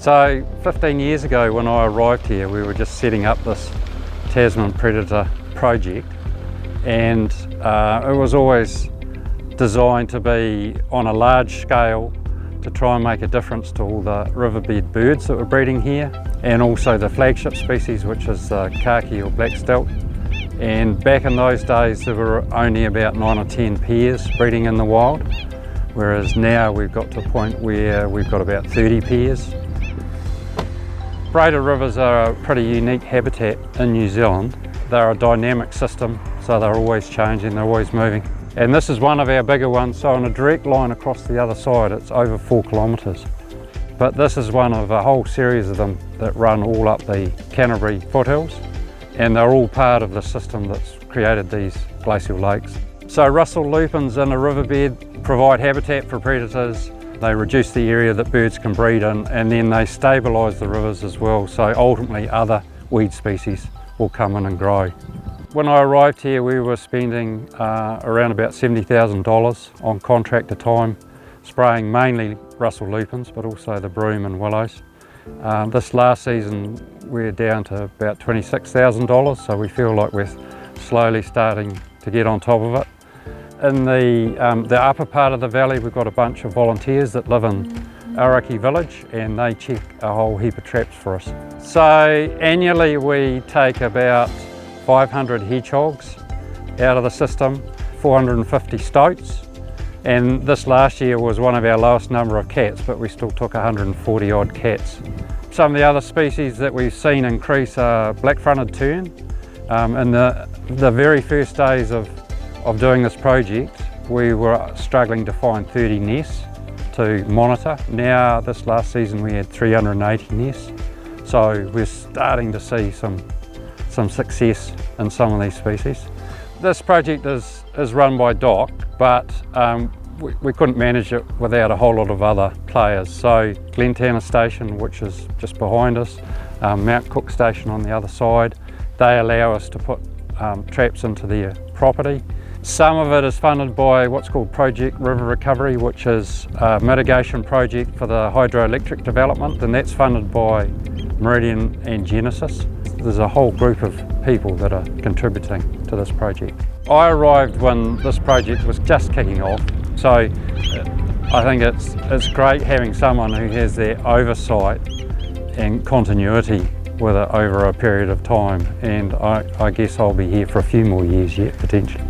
So 15 years ago when I arrived here, we were just setting up this Tasman Predator project, and it was always designed to be on a large scale to try and make a difference to all the riverbed birds that were breeding here, and also the flagship species, which is the khaki or black stilt. And back in those days there were only about 9 or 10 pairs breeding in the wild, whereas now we've got to a point where we've got about 30 pairs. Braided rivers are a pretty unique habitat in New Zealand. They're a dynamic system, so they're always changing, they're always moving. And this is one of our bigger ones, so on a direct line across the other side it's over 4 kilometres. But this is one of a whole series of them that run all up the Canterbury foothills, and they're all part of the system that's created these glacial lakes. So Russell lupins in a riverbed provide habitat for predators. They reduce the area that birds can breed in, and then they stabilise the rivers as well, so ultimately other weed species will come in and grow. When I arrived here we were spending around about $70,000 on contractor time, spraying mainly Russell lupins but also the broom and willows. This last season we're down to about $26,000, so we feel like we're slowly starting to get on top of it. In the upper part of the valley we've got a bunch of volunteers that live in Araki village, and they check a whole heap of traps for us. So annually we take about 500 hedgehogs out of the system, 450 stoats, and this last year was one of our lowest number of cats, but we still took 140 odd cats. Some of the other species that we've seen increase are black-fronted tern. In the very first days of doing this project we were struggling to find 30 nests to monitor. Now this last season we had 380 nests, so we're starting to see some success in some of these species. This project is run by Doc, but we couldn't manage it without a whole lot of other players. So Glentana Station, which is just behind us, Mount Cook Station on the other side, they allow us to put traps into their property. Some of it is funded by what's called Project River Recovery, which is a mitigation project for the hydroelectric development, and that's funded by Meridian and Genesis. There's a whole group of people that are contributing to this project. I arrived when this project was just kicking off, so I think it's great having someone who has their oversight and continuity with it over a period of time, and I guess I'll be here for a few more years yet potentially.